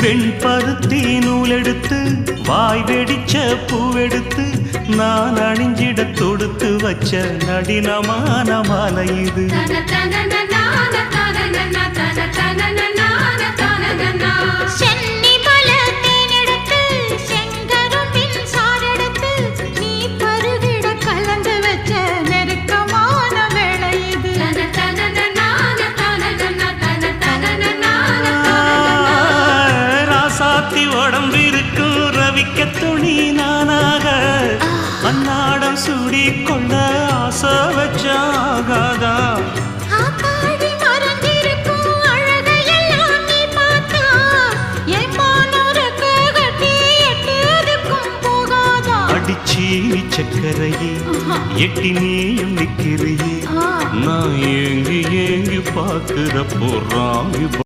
வெண்பருத்தி நூலெடுத்து வாய் வெடிச்ச பூவெடுத்து நான் அணிஞ்சிட தொடுத்து வச்ச நடினமான மாலை இது. உடம்பிருக்கும் ரவிக்க துணி நானாக அன்னாடம் சூடி கொண்ட ஆசை வச்சாகாதா. அடிச்சி சக்கரையே எட்டி நீயும் நிக்கிறையே நான் ஏங்கி ஏங்கி பார்க்கிற போறாங்க.